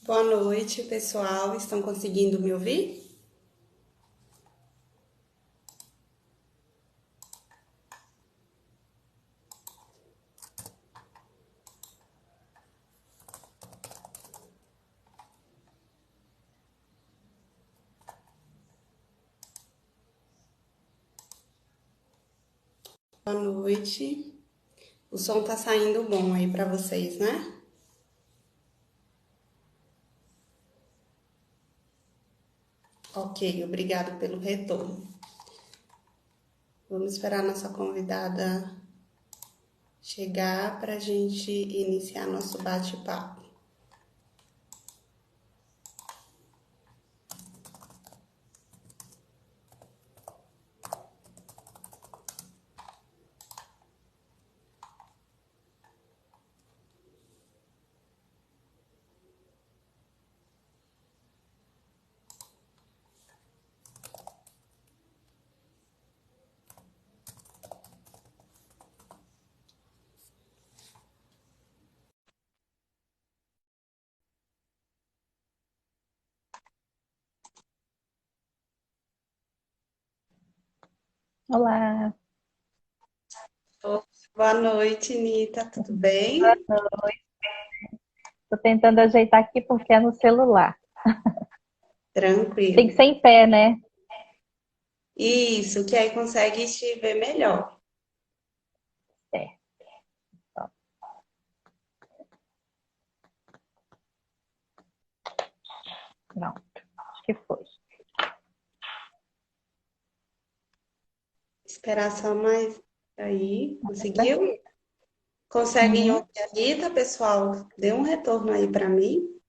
Boa noite, pessoal. Estão conseguindo me ouvir? Boa noite. O som tá saindo bom aí para vocês, né? Ok, obrigado pelo retorno. Vamos esperar a nossa convidada chegar para a gente iniciar nosso bate-papo. Olá, Boa noite, Nita. Tudo boa bem? noite. Estou tentando ajeitar aqui porque é no celular. Tem que Tranquilo. ser em pé, né? Isso, que aí consegue te ver melhor. É, ó, pronto, acho que foi. Esperar só mais aí. Tá? Conseguiu? Conseguem Uhum. ouvir a Nita, pessoal? Dê um retorno aí para mim.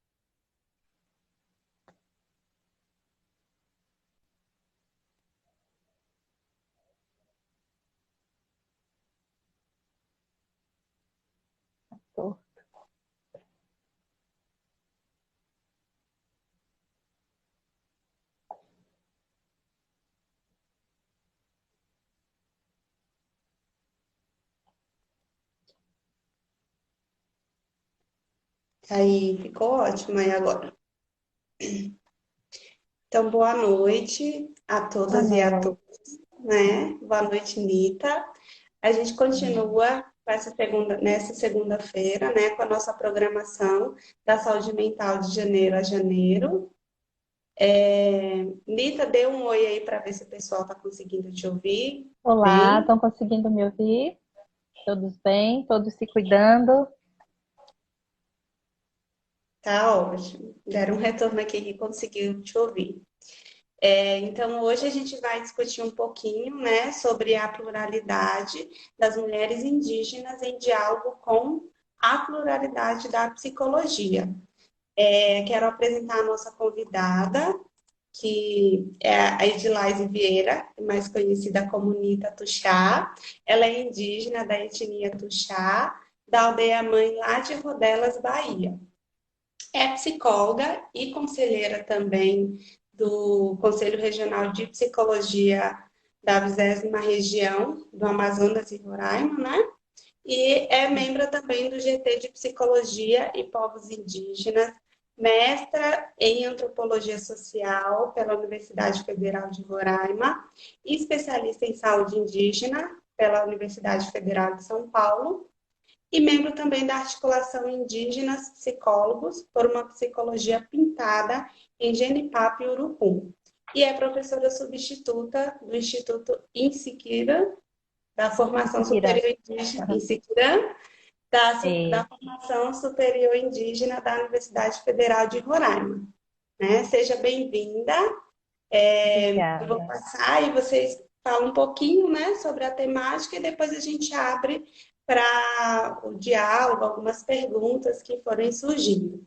Tô. Aí ficou ótimo aí agora. Então, boa noite a Boa todas e a noite. todos, né? Boa noite, Nita. A gente continua com nessa segunda-feira, né, com a nossa programação da saúde mental de janeiro a janeiro. Nita, dê um oi aí para ver se o pessoal está conseguindo te ouvir Olá, bem. estão conseguindo me ouvir? Todos bem? Todos se cuidando? Tá ótimo. Deram um retorno aqui que conseguiu te ouvir. Então, hoje a gente vai discutir um pouquinho, né, sobre a pluralidade das mulheres indígenas em diálogo com a pluralidade da psicologia. Quero apresentar a nossa convidada, que é a Edilaise Vieira, mais conhecida como Nita Tuxá. Ela é indígena da etnia Tuxá, da aldeia mãe lá de Rodelas, Bahia. É psicóloga e conselheira também do Conselho Regional de Psicologia da 20ª Região do Amazonas e Roraima, né? E é membro também do GT de Psicologia e Povos Indígenas, mestra em Antropologia Social pela Universidade Federal de Roraima, especialista em saúde indígena pela Universidade Federal de São Paulo e membro também da Articulação Indígenas Psicólogos por uma Psicologia Pintada em Genipapo e Urupum. E é professora substituta do Instituto Insiquira, da Formação Conseguirá. Superior Indígena, Insiquirã, da É, Formação Superior Indígena da Universidade Federal de Roraima. Né? Seja bem-vinda. Eu vou obrigada. passar e vocês falam um pouquinho, né, sobre a temática e depois a gente abre para o diálogo, algumas perguntas que forem surgindo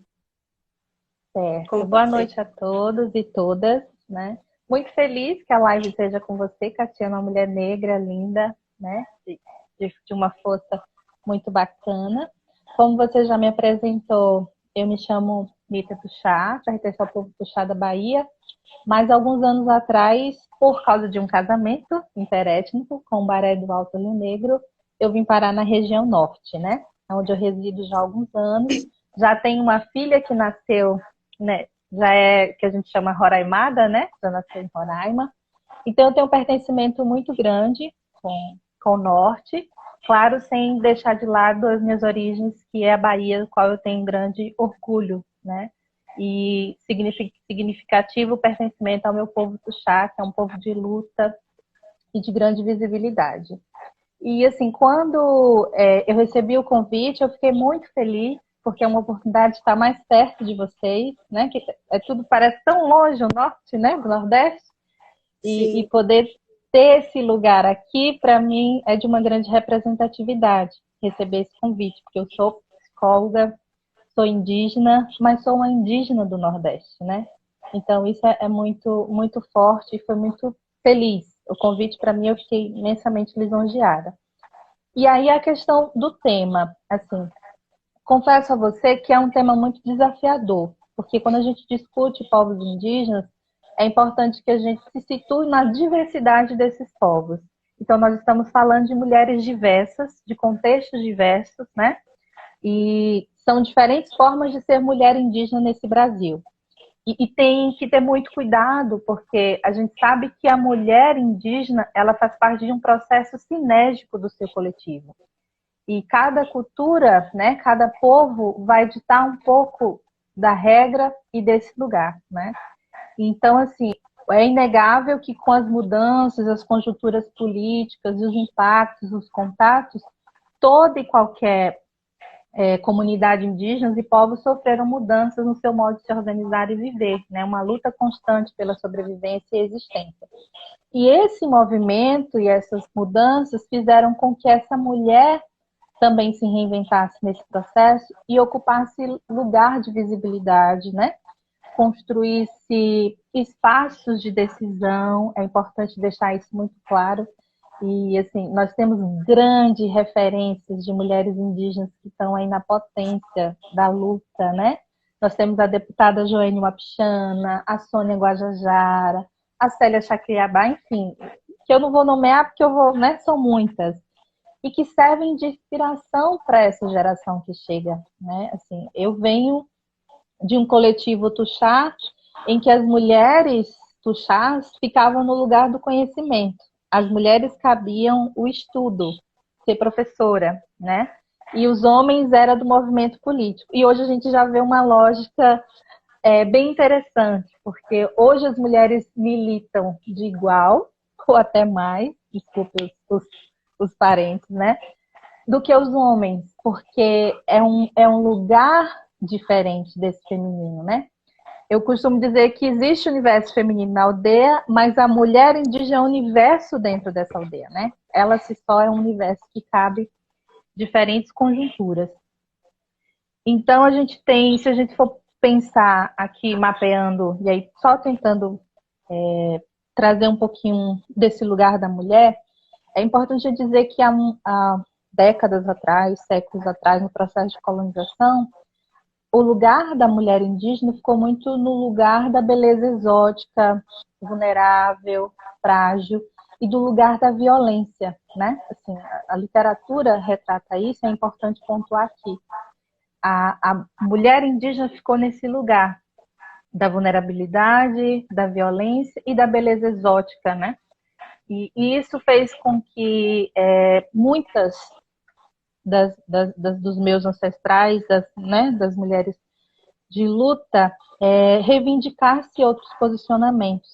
Certo. com Boa você. noite a todos e todas, né? Muito feliz que a live seja com você, Catiana, uma mulher negra, linda, né? De uma força muito bacana. Como você já me apresentou, eu me chamo Nita Tuxá, pertenço ao povo Tuxá da Bahia, mas alguns anos atrás, por causa de um casamento interétnico com o Baré do Alto Rio Negro, eu vim parar na região norte, né? Onde eu resido já há alguns anos. Já tenho uma filha que nasceu né, já é que a gente chama roraimada, né? Já nasceu em Roraima. Então eu tenho um pertencimento muito grande com o norte, claro, sem deixar de lado as minhas origens, que é a Bahia, do qual eu tenho grande orgulho, né? E significativo pertencimento ao meu povo Tuxá, que é um povo de luta e de grande visibilidade. E assim, quando eu recebi o convite, eu fiquei muito feliz, porque é uma oportunidade de estar mais perto de vocês, né? Que tudo parece tão longe, o norte, né? Do Nordeste. E Sim. poder ter esse lugar aqui, para mim, é de uma grande representatividade, receber esse convite, porque eu sou psicóloga, sou indígena, mas sou uma indígena do Nordeste, né? Então, isso é muito, muito forte e foi muito feliz. O convite, para mim, eu fiquei imensamente lisonjeada. E aí, a questão do tema, assim, confesso a você que é um tema muito desafiador, porque quando a gente discute povos indígenas, é importante que a gente se situe na diversidade desses povos. Então, nós estamos falando de mulheres diversas, de contextos diversos, né? E são diferentes formas de ser mulher indígena nesse Brasil. E tem que ter muito cuidado, porque a gente sabe que a mulher indígena, ela faz parte de um processo sinérgico do seu coletivo. E cada cultura, né, cada povo vai ditar um pouco da regra e desse lugar, né? Então, assim, é inegável que com as mudanças, as conjunturas políticas, os impactos, os contatos, toda e qualquer comunidade indígenas e povos sofreram mudanças no seu modo de se organizar e viver, né? Uma luta constante pela sobrevivência e existência. E esse movimento e essas mudanças fizeram com que essa mulher também se reinventasse nesse processo e ocupasse lugar de visibilidade, né? Construísse espaços de decisão, é importante deixar isso muito claro. E assim, nós temos grandes referências de mulheres indígenas que estão aí na potência da luta, né? Nós temos a deputada Joênia Wapichana, a Sônia Guajajara, a Célia Chacriabá, enfim, que eu não vou nomear porque eu vou, né? São muitas. E que servem de inspiração para essa geração que chega, né? Assim, eu venho de um coletivo Tuxá, em que as mulheres Tuxás ficavam no lugar do conhecimento. As mulheres cabiam o estudo, ser professora, né? E os homens eram do movimento político. E hoje a gente já vê uma lógica bem interessante, porque hoje as mulheres militam de igual, ou até mais, desculpe os parentes, né? Do que os homens, porque é um lugar diferente desse feminino, né? Eu costumo dizer que existe o universo feminino na aldeia, mas a mulher indígena é um universo dentro dessa aldeia, né? Ela se só é um universo que cabe diferentes conjunturas. Então a gente tem, se a gente for pensar aqui mapeando, e aí só tentando trazer um pouquinho desse lugar da mulher, é importante dizer que há décadas atrás, séculos atrás, no processo de colonização, o lugar da mulher indígena ficou muito no lugar da beleza exótica, vulnerável, frágil, e do lugar da violência, né? Assim, a literatura retrata isso, é importante pontuar aqui. A mulher indígena ficou nesse lugar da vulnerabilidade, da violência e da beleza exótica, né? E isso fez com que muitas dos meus ancestrais, das mulheres de luta, reivindicasse outros posicionamentos,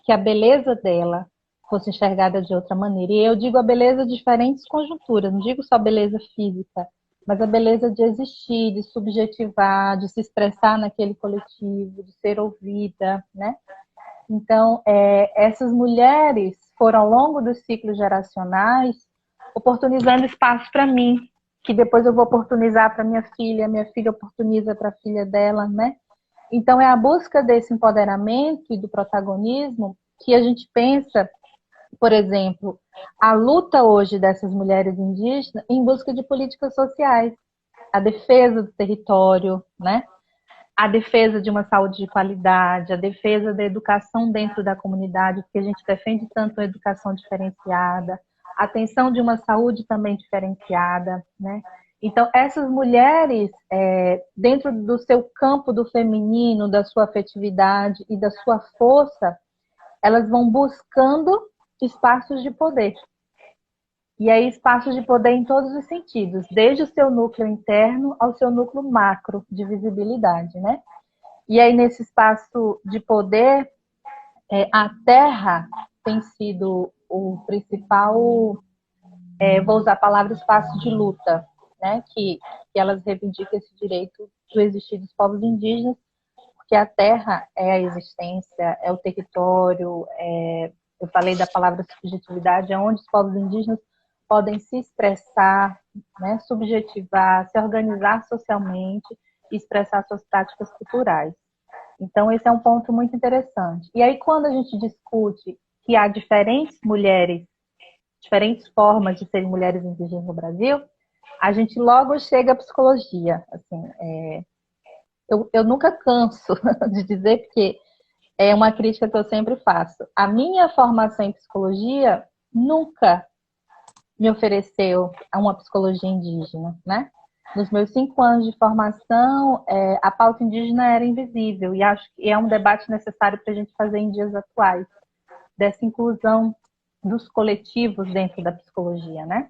que a beleza dela fosse enxergada de outra maneira. E eu digo a beleza de diferentes conjunturas, não digo só beleza física, mas a beleza de existir, de subjetivar, de se expressar naquele coletivo, de ser ouvida, né? Então, essas mulheres foram, ao longo dos ciclos geracionais, oportunizando espaço para mim, que depois eu vou oportunizar para minha filha oportuniza para a filha dela, né? Então, é a busca desse empoderamento e do protagonismo que a gente pensa, por exemplo, a luta hoje dessas mulheres indígenas em busca de políticas sociais, a defesa do território, né? A defesa de uma saúde de qualidade, a defesa da educação dentro da comunidade, porque a gente defende tanto a educação diferenciada, a atenção de uma saúde também diferenciada, né? Então, essas mulheres, dentro do seu campo do feminino, da sua afetividade e da sua força, elas vão buscando espaços de poder. E aí, espaços de poder em todos os sentidos, desde o seu núcleo interno ao seu núcleo macro de visibilidade, né? E aí, nesse espaço de poder, a terra tem sido o principal, vou usar a palavra espaço de luta, né? Que elas reivindicam esse direito do existir dos povos indígenas, porque a terra é a existência, é o território, eu falei da palavra subjetividade, é onde os povos indígenas podem se expressar, né, subjetivar, se organizar socialmente e expressar suas práticas culturais. Então, esse é um ponto muito interessante. E aí, quando a gente discute que há diferentes mulheres, diferentes formas de serem mulheres indígenas no Brasil, a gente logo chega à psicologia. Assim, eu nunca canso de dizer, porque é uma crítica que eu sempre faço. A minha formação em psicologia nunca me ofereceu a uma psicologia indígena, né? Nos meus 5 anos de formação, a pauta indígena era invisível, e acho que é um debate necessário para a gente fazer em dias atuais, dessa inclusão dos coletivos dentro da psicologia, né?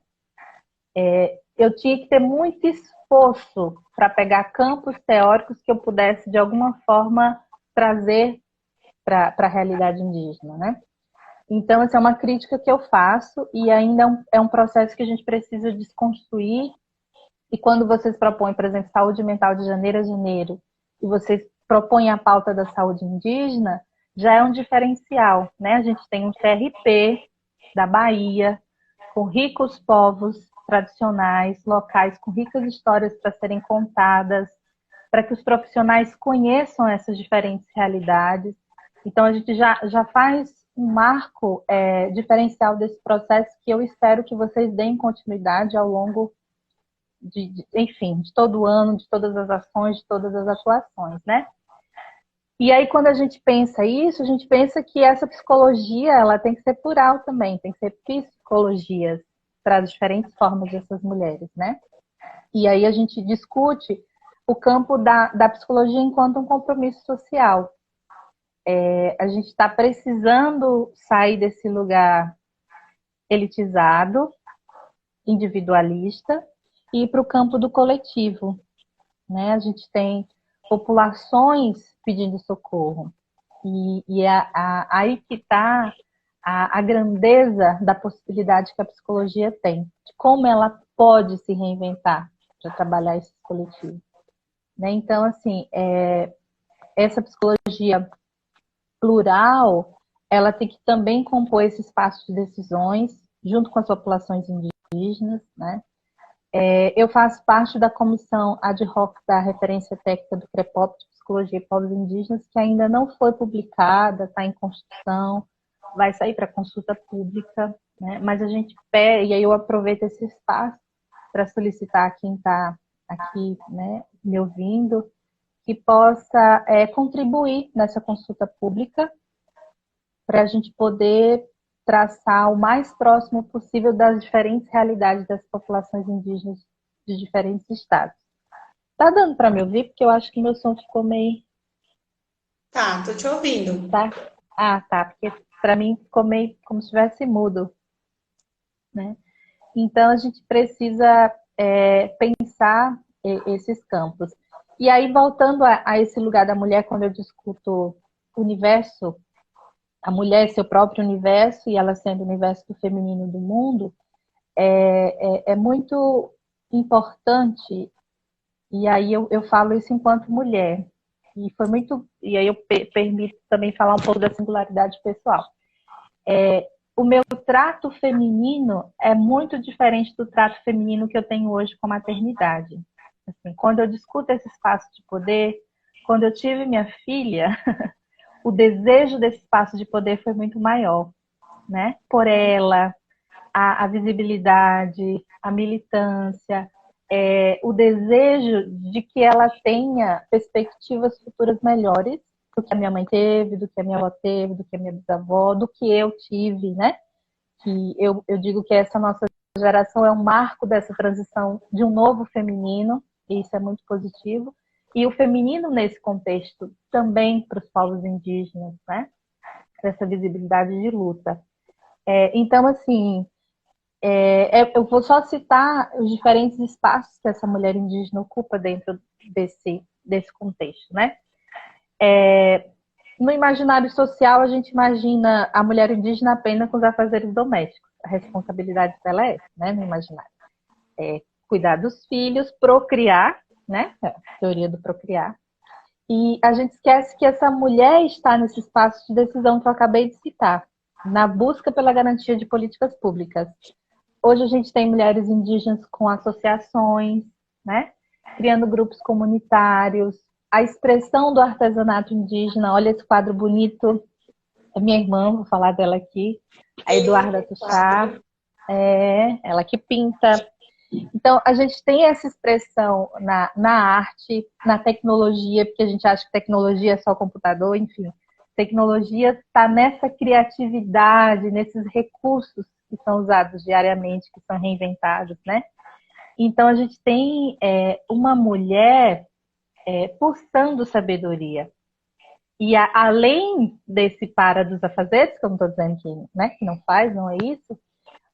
Eu tinha que ter muito esforço para pegar campos teóricos que eu pudesse, de alguma forma, trazer para a realidade indígena, né? Então, essa é uma crítica que eu faço e ainda é um processo que a gente precisa desconstruir. E quando vocês propõem, por exemplo, saúde mental de janeiro a janeiro, e vocês propõem a pauta da saúde indígena, já é um diferencial, né? A gente tem um CRP da Bahia, com ricos povos tradicionais, locais, com ricas histórias para serem contadas, para que os profissionais conheçam essas diferentes realidades. Então, a gente já faz um marco diferencial desse processo que eu espero que vocês deem continuidade ao longo enfim, de todo o ano, de todas as ações, de todas as atuações, né? E aí, quando a gente pensa isso, a gente pensa que essa psicologia, ela tem que ser plural também, tem que ser psicologias para as diferentes formas dessas mulheres, né? E aí a gente discute o campo da psicologia enquanto um compromisso social. A gente está precisando sair desse lugar elitizado, individualista, e ir para o campo do coletivo, né? A gente tem populações pedindo socorro. E aí que está a grandeza da possibilidade que a psicologia tem, de como ela pode se reinventar para trabalhar esse coletivo. Né? Então, assim, essa psicologia plural, ela tem que também compor esse espaço de decisões, junto com as populações indígenas, né? Eu faço parte da comissão ad hoc da referência técnica do CREPOP de Psicologia e Povos Indígenas, que ainda não foi publicada, está em construção, vai sair para consulta pública, né? Mas a gente pede, e aí eu aproveito esse espaço para solicitar a quem está aqui, né, me ouvindo, que possa contribuir nessa consulta pública para a gente poder traçar o mais próximo possível das diferentes realidades das populações indígenas de diferentes estados. Tá dando para me ouvir? Porque eu acho que meu som ficou meio... Tá, tô te ouvindo. Tá? Ah, tá. Porque para mim ficou meio como se estivesse mudo, né? Então a gente precisa pensar esses campos. E aí, voltando a esse lugar da mulher, quando eu discuto universo, a mulher, seu próprio universo, e ela sendo o universo do feminino do mundo, é muito importante, e aí eu falo isso enquanto mulher, e aí eu permito também falar um pouco da singularidade pessoal. O meu trato feminino é muito diferente do trato feminino que eu tenho hoje com a maternidade. Assim, quando eu discuto esse espaço de poder, quando eu tive minha filha, o desejo desse espaço de poder foi muito maior, né? Por ela, a visibilidade, a militância, o desejo de que ela tenha perspectivas futuras melhores do que a minha mãe teve, do que a minha avó teve, do que a minha bisavó, do que eu tive, né? Que eu digo que essa nossa geração é um marco dessa transição de um novo feminino, e isso é muito positivo. E o feminino nesse contexto também para os povos indígenas, né? Essa visibilidade de luta. Então, assim, eu vou só citar os diferentes espaços que essa mulher indígena ocupa dentro desse contexto, né? No imaginário social, a gente imagina a mulher indígena apenas com os afazeres domésticos. A responsabilidade dela é essa, né? No imaginário. Cuidar dos filhos, procriar, né? A teoria do procriar. E a gente esquece que essa mulher está nesse espaço de decisão que eu acabei de citar, na busca pela garantia de políticas públicas. Hoje a gente tem mulheres indígenas com associações, né? Criando grupos comunitários, a expressão do artesanato indígena. Olha esse quadro bonito, é minha irmã, vou falar dela aqui, a Eduarda Tuchá, ela que pinta. Então, a gente tem essa expressão na arte, na tecnologia, porque a gente acha que tecnologia é só computador, enfim. Tecnologia está nessa criatividade, nesses recursos que são usados diariamente, que são reinventados, né? Então, a gente tem uma mulher pulsando sabedoria. E além desse para dos afazeres, que eu não estou dizendo que não faz, não é isso,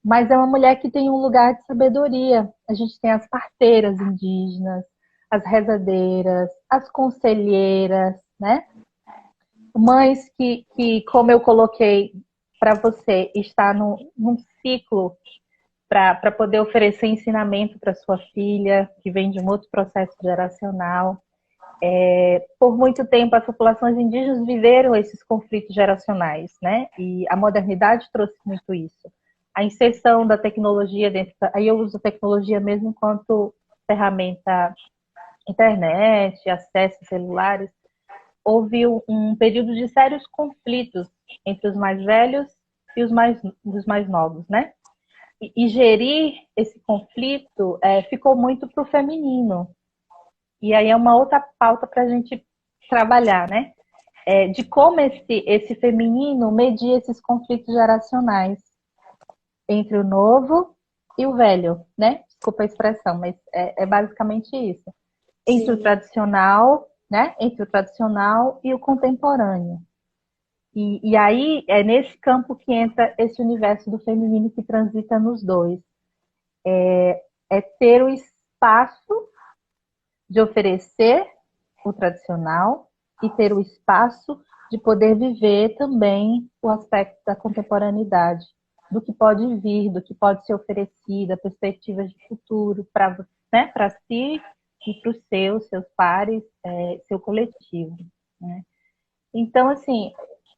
mas é uma mulher que tem um lugar de sabedoria. A gente tem as parteiras indígenas, as rezadeiras, as conselheiras, né? Mães que como eu coloquei para você, está num ciclo para poder oferecer ensinamento para sua filha, que vem de um outro processo geracional. Por muito tempo, as populações indígenas viveram esses conflitos geracionais, né? E a modernidade trouxe muito isso. A inserção da tecnologia dentro... Aí eu uso tecnologia mesmo enquanto ferramenta internet, acesso a celulares. Houve um período de sérios conflitos entre os mais velhos e os mais novos, né? E gerir esse conflito ficou muito para o feminino. E aí é uma outra pauta para a gente trabalhar, né? De como esse feminino media esses conflitos geracionais entre o novo e o velho, né? Desculpa a expressão, mas é basicamente isso. Entre Sim. o tradicional, né? Entre o tradicional e o contemporâneo. E aí é nesse campo que entra esse universo do feminino que transita nos dois. É ter o espaço de oferecer o tradicional e ter o espaço de poder viver também o aspecto da contemporaneidade, do que pode vir, do que pode ser oferecido, a perspectiva de futuro para si e para os seus pares, seu coletivo, né? Então, assim,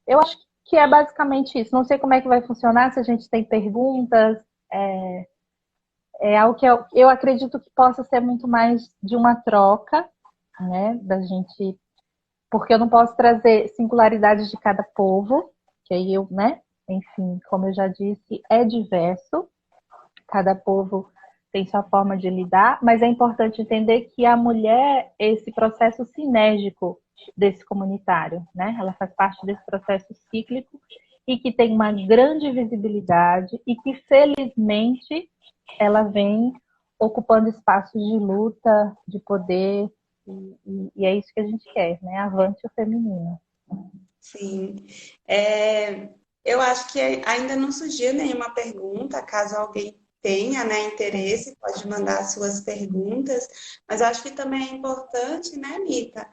eu acho que é basicamente isso. Não sei como é que vai funcionar, se a gente tem perguntas. É algo que eu acredito que possa ser muito mais de uma troca, né? Da gente, porque eu não posso trazer singularidades de cada povo, que aí eu, né? Enfim, como eu já disse, é diverso. Cada povo tem sua forma de lidar, mas é importante entender que a mulher é esse processo sinérgico desse comunitário, né? Ela faz parte desse processo cíclico e que tem uma grande visibilidade e que, felizmente, ela vem ocupando espaços de luta, de poder, e é isso que a gente quer, né? Avante o feminino. Sim. Eu acho que ainda não surgiu nenhuma pergunta, caso alguém tenha, né, interesse, pode mandar suas perguntas, mas eu acho que também é importante, né, Mita,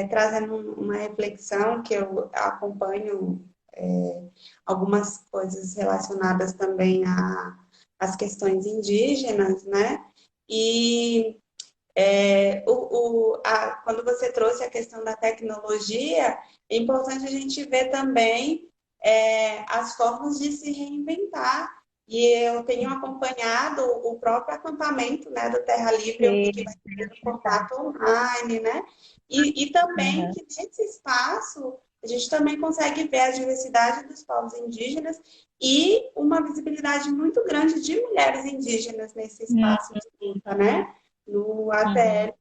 trazendo uma reflexão que eu acompanho algumas coisas relacionadas também às questões indígenas, né, e quando você trouxe a questão da tecnologia, é importante a gente ver também as formas de se reinventar. E eu tenho acompanhado o próprio acampamento, né, do Terra Livre, eu vi que vai ter um formato online, né? E também que nesse espaço a gente também consegue ver a diversidade dos povos indígenas e uma visibilidade muito grande de mulheres indígenas nesse espaço de luta, né? No ATL,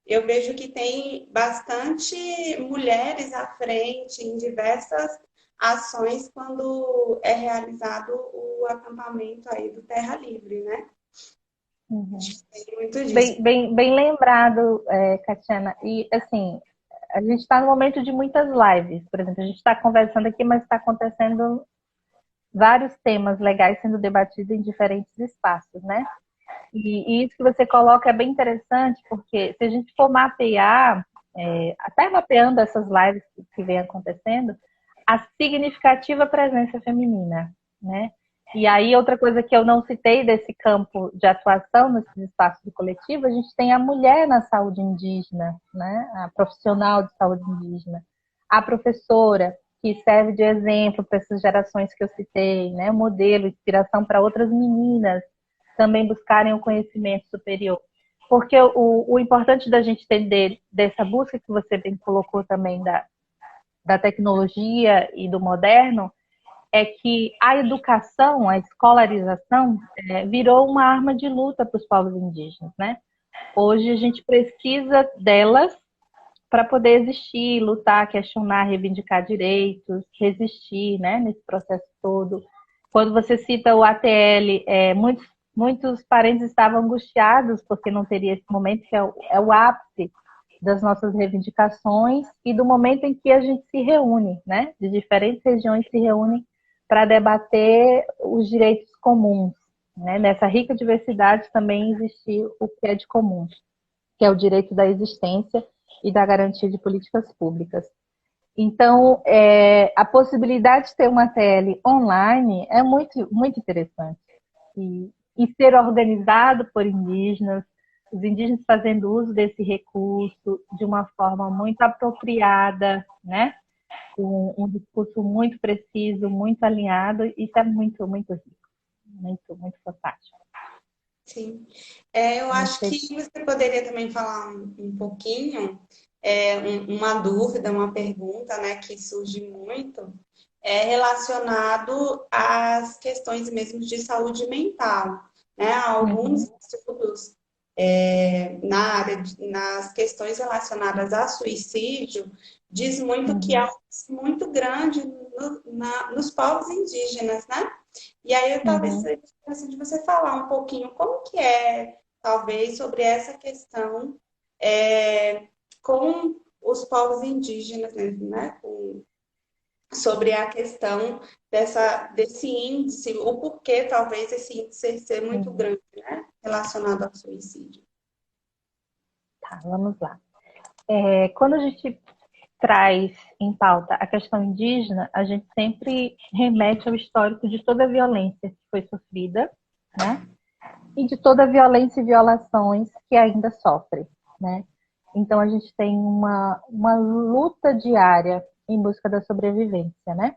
eu vejo que tem bastante mulheres à frente em diversas ações quando é realizado o acampamento aí do Terra Livre, né? Uhum. Tem muito disso. Bem lembrado, Catiana. E, assim, a gente está no momento de muitas lives. Por exemplo, a gente está conversando aqui, mas está acontecendo vários temas legais sendo debatidos em diferentes espaços, né? E isso que você coloca é bem interessante, porque se a gente for mapear, até mapeando essas lives que vem acontecendo, a significativa presença feminina, né? E aí, outra coisa que eu não citei desse campo de atuação nesses espaços do coletivo, a gente tem a mulher na saúde indígena, né? A profissional de saúde indígena, a professora, que serve de exemplo para essas gerações que eu citei, né? Modelo, inspiração para outras meninas também buscarem o conhecimento superior. Porque o importante da gente entender dessa busca que você bem colocou também da tecnologia e do moderno, é que a educação, a escolarização, virou uma arma de luta para os povos indígenas, né? Hoje a gente precisa delas para poder existir, lutar, questionar, reivindicar direitos, resistir, né, nesse processo todo. Quando você cita o ATL, muitos parentes estavam angustiados porque não teria esse momento que é o ápice das nossas reivindicações e do momento em que a gente se reúne, né, de diferentes regiões se reúnem para debater os direitos comuns, né? Nessa rica diversidade também existe o que é de comum, que é o direito da existência e da garantia de políticas públicas. Então, a possibilidade de ter uma TL online é muito, muito interessante. E ser organizado por indígenas, os indígenas fazendo uso desse recurso de uma forma muito apropriada, né? Com um discurso muito preciso, muito alinhado, isso é muito, muito rico, muito, muito fantástico. Sim. Eu acho que você poderia também falar um pouquinho, uma dúvida, uma pergunta, né, que surge muito, relacionado às questões mesmo de saúde mental, né? Alguns estudos nas questões relacionadas a suicídio diz muito que há um risco muito grande nos povos indígenas, né? E aí eu talvez seria assim, de você falar um pouquinho como que é, talvez, sobre essa questão com os povos indígenas, né? Sobre a questão desse índice, o porquê talvez esse índice ser muito grande, né? Relacionado ao suicídio. Tá, vamos lá. Quando a gente traz em pauta a questão indígena, a gente sempre remete ao histórico de toda a violência que foi sofrida, né? E de toda a violência e violações que ainda sofre, né? Então a gente tem uma luta diária em busca da sobrevivência, né?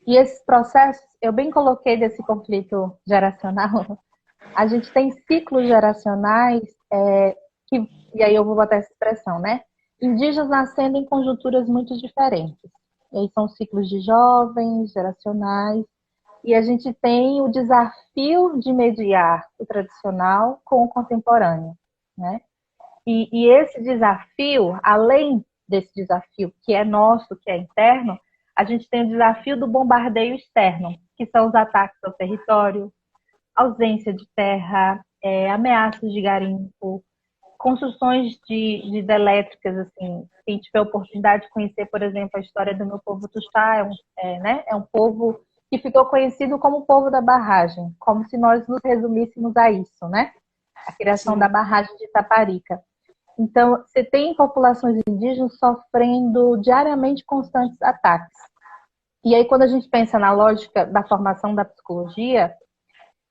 E esses processos, eu bem coloquei desse conflito geracional, a gente tem ciclos geracionais e aí eu vou botar essa expressão, né? Indígenas nascendo em conjunturas muito diferentes. E aí são ciclos de jovens, geracionais, e a gente tem o desafio de mediar o tradicional com o contemporâneo, né? E esse desafio, além desse desafio que é nosso, que é interno, a gente tem o desafio do bombardeio externo, que são os ataques ao território, ausência de terra, ameaças de garimpo, construções de hidrelétricas, assim, quem tiver a oportunidade de conhecer, por exemplo, a história do meu povo Tustá, né, é um povo que ficou conhecido como o povo da barragem, como se nós nos resumíssemos a isso, né? A criação da barragem de Itaparica. Então, você tem populações indígenas sofrendo diariamente constantes ataques. E aí, quando a gente pensa na lógica da formação da psicologia,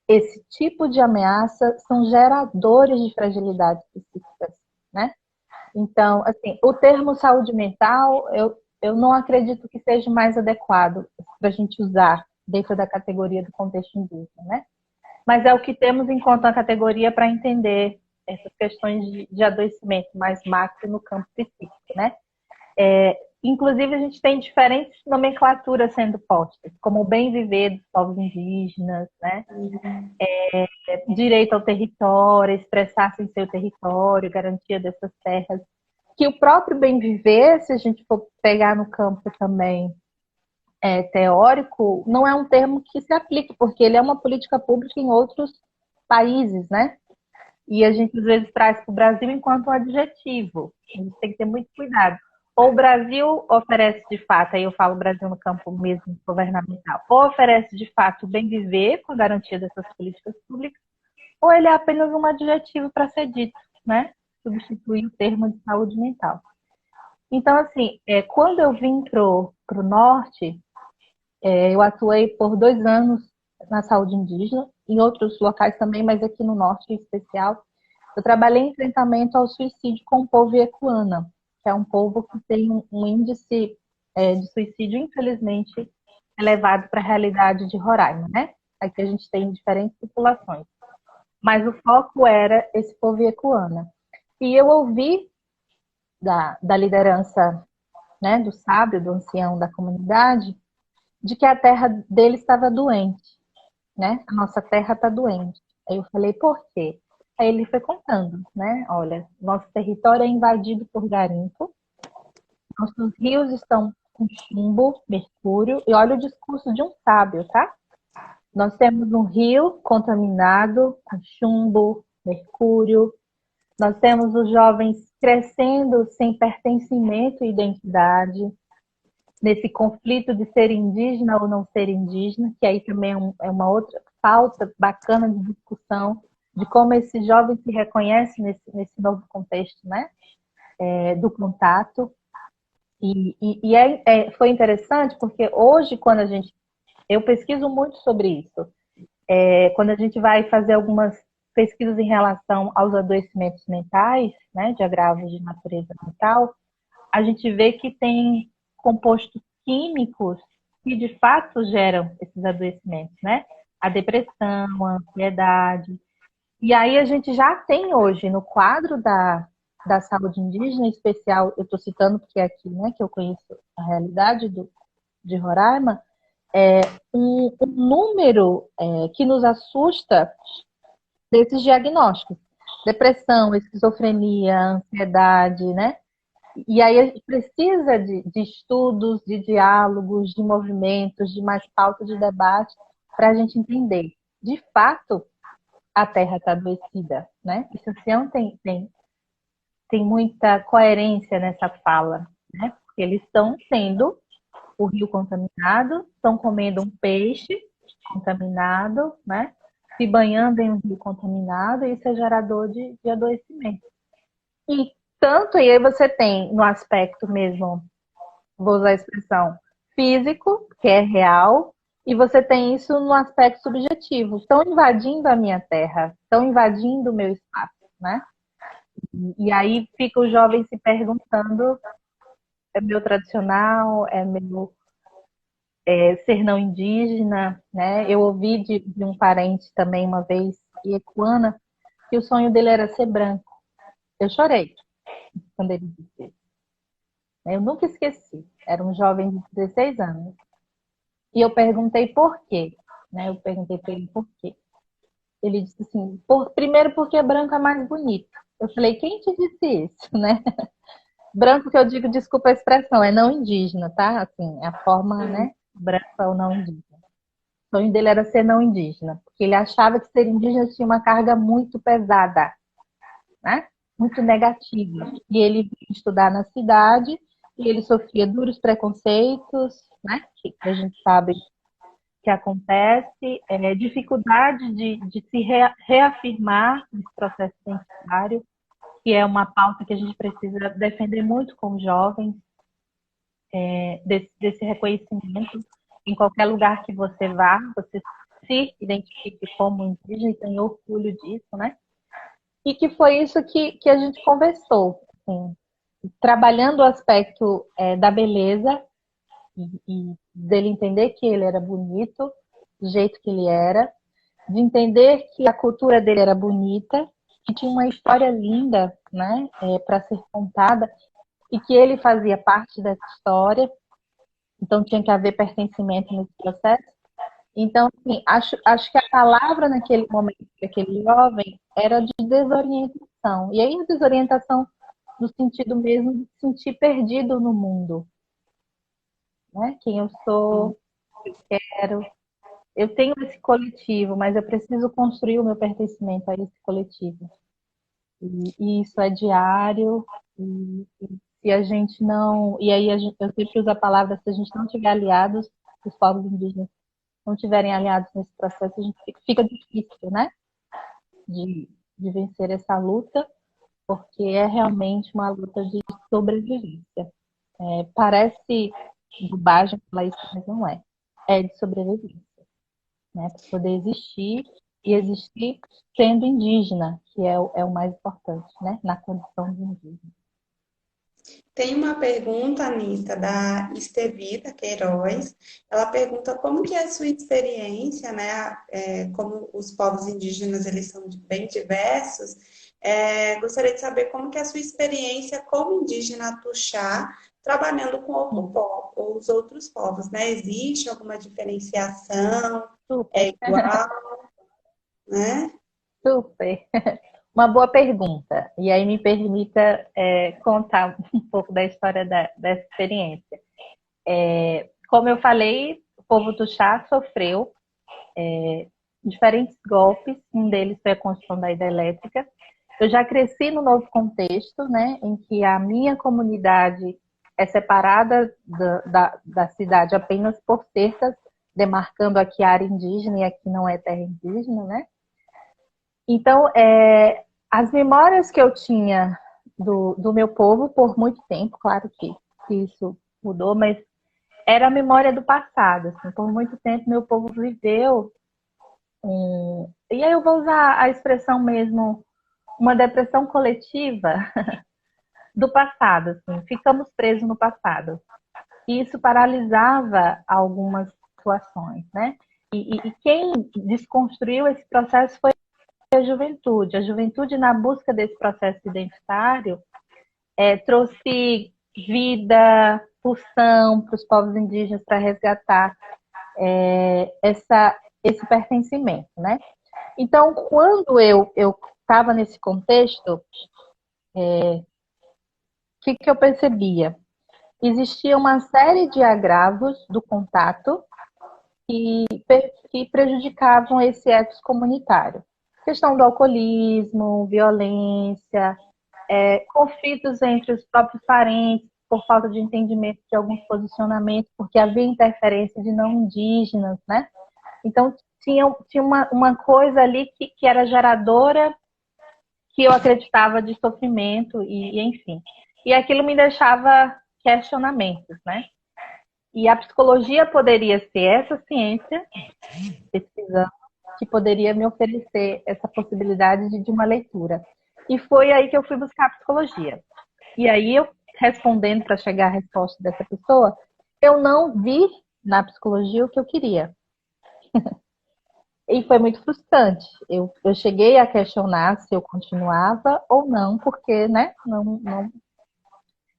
esse tipo de ameaça são geradores de fragilidades psíquicas, né? Então, assim, o termo saúde mental, eu não acredito que seja mais adequado para a gente usar dentro da categoria do contexto indígena, né? Mas é o que temos enquanto uma categoria para entender essas questões de adoecimento mais macro no campo psíquico, né? Inclusive, a gente tem diferentes nomenclaturas sendo postas, como o bem viver dos povos indígenas, né? Direito ao território, expressar-se em seu território, garantia dessas terras. Que o próprio bem viver, se a gente for pegar no campo também teórico, não é um termo que se aplique, porque ele é uma política pública em outros países, né? E a gente às vezes traz para o Brasil enquanto um adjetivo. A gente tem que ter muito cuidado. Ou o Brasil oferece de fato, aí eu falo Brasil no campo mesmo governamental, ou oferece de fato o bem viver com a garantia dessas políticas públicas, ou ele é apenas um adjetivo para ser dito, né? Substituir o termo de saúde mental. Então, assim, quando eu vim para o norte, eu atuei por 2 anos na saúde indígena, em outros locais também, mas aqui no norte em especial. Eu trabalhei em enfrentamento ao suicídio com o povo Iacuana, que é um povo que tem um índice de suicídio, infelizmente, elevado para a realidade de Roraima, né? Aqui a gente tem diferentes populações. Mas o foco era esse povo Iacuana. E eu ouvi da liderança, né, do sábio, do ancião da comunidade, de que a terra dele estava doente, né? A nossa terra está doente. Aí eu falei, por quê? Aí ele foi contando, né? Olha, nosso território é invadido por garimpo, nossos rios estão com chumbo, mercúrio, e olha o discurso de um sábio, tá? Nós temos um rio contaminado com chumbo, mercúrio, nós temos os jovens crescendo sem pertencimento e identidade, nesse conflito de ser indígena ou não ser indígena, que aí também é uma outra pauta bacana de discussão, de como esse jovem se reconhece nesse novo contexto, né? Do contato. Foi interessante porque hoje, quando eu pesquiso muito sobre isso, quando a gente vai fazer algumas pesquisas em relação aos adoecimentos mentais, né, de agravos de natureza mental, a gente vê que tem compostos químicos que de fato geram esses adoecimentos, né? A depressão, a ansiedade. E aí a gente já tem hoje no quadro da saúde indígena, em especial, eu estou citando porque é aqui, né, que eu conheço a realidade de Roraima, um número que nos assusta desses diagnósticos. Depressão, esquizofrenia, ansiedade, né? E aí a gente precisa de estudos, de diálogos, de movimentos, de mais pauta de debate para a gente entender. De fato, a Terra está adoecida, né? Esse oceano tem muita coerência nessa fala, né? Porque eles estão tendo o rio contaminado, estão comendo um peixe contaminado, né? Se banhando em um rio contaminado, e isso é gerador de adoecimento. E tanto, e aí você tem no aspecto mesmo, vou usar a expressão, físico, que é real, e você tem isso no aspecto subjetivo. Estão invadindo a minha terra, estão invadindo o meu espaço, né? E aí fica o jovem se perguntando, é meu tradicional, é meu ser não indígena, né? Eu ouvi de um parente também uma vez, iecuana, que o sonho dele era ser branco. Eu chorei quando ele disse isso. Eu nunca esqueci. Era um jovem de 16 anos. E eu perguntei por quê. Né? Eu perguntei para ele por quê. Ele disse assim, primeiro porque branco é mais bonito. Eu falei, quem te disse isso, né? Branco que eu digo, desculpa a expressão, é não indígena, tá? Assim, a forma, né? Branco é o não indígena. O sonho dele era ser não indígena, porque ele achava que ser indígena tinha uma carga muito pesada, né? Muito negativa. E ele veio estudar na cidade e ele sofria duros preconceitos, né? Que a gente sabe que acontece, dificuldade de se reafirmar nesse processo identitário, que é uma pauta que a gente precisa defender muito com os jovens, desse reconhecimento. Em qualquer lugar que você vá, você se identifique como indígena e tem orgulho disso, né? E que foi isso que a gente conversou, assim, trabalhando o aspecto da beleza e dele entender que ele era bonito, do jeito que ele era, de entender que a cultura dele era bonita, que tinha uma história linda, né, para ser contada, e que ele fazia parte dessa história, então tinha que haver pertencimento nesse processo. Então, assim, acho que a palavra naquele momento, daquele jovem, era de desorientação. E aí a desorientação no sentido mesmo de se sentir perdido no mundo. né? Quem eu sou, o que eu quero. Eu tenho esse coletivo, mas eu preciso construir o meu pertencimento a esse coletivo. E isso é diário. E se a gente não. E aí eu sempre uso a palavra, se a gente não tiver aliados, os povos indígenas não tiverem aliados nesse processo, a gente fica difícil, né? De vencer essa luta, porque é realmente uma luta de sobrevivência. Parece bobagem falar isso, mas não é. É de sobrevivência, né? Para poder existir e existir sendo indígena, que é o mais importante, né? Na condição de indígena. Tem uma pergunta, Anitta, da Estevita Queiroz. Ela pergunta como que é a sua experiência, né? Como os povos indígenas eles são bem diversos. Gostaria de saber como que é a sua experiência como indígena Tuxá, trabalhando com outro povo, ou os outros povos, né? Existe alguma diferenciação? É Super, igual, né? super. Uma boa pergunta. E aí me permita contar um pouco da história dessa experiência. Como eu falei, o povo do chá sofreu diferentes golpes, um deles foi a construção da hidrelétrica. Eu já cresci no novo contexto, né, em que a minha comunidade é separada da cidade apenas por cercas, demarcando aqui a área indígena e aqui não é terra indígena, né? Então, as memórias que eu tinha do meu povo por muito tempo, claro que isso mudou, mas era a memória do passado. Assim, por muito tempo, meu povo viveu e aí eu vou usar a expressão mesmo, uma depressão coletiva do passado. Assim, ficamos presos no passado. E isso paralisava algumas situações, né? E quem desconstruiu esse processo foi a juventude. A juventude, na busca desse processo identitário, trouxe vida, pulsão para os povos indígenas para resgatar esse pertencimento, né? Então, quando eu estava nesse contexto, o que eu percebia? Existia uma série de agravos do contato que prejudicavam esse ethos comunitário. Questão do alcoolismo, violência, conflitos entre os próprios parentes por falta de entendimento de alguns posicionamentos, porque havia interferência de não indígenas, né? Então, tinha uma coisa ali que era geradora, que eu acreditava de sofrimento, enfim. E aquilo me deixava questionamentos, né? E a psicologia poderia ser essa ciência, pesquisando, que poderia me oferecer essa possibilidade de uma leitura. E foi aí que eu fui buscar a psicologia. E aí, eu respondendo para chegar à resposta dessa pessoa, eu não vi na psicologia o que eu queria. E foi muito frustrante. Eu cheguei a questionar se eu continuava ou não, porque, né, não.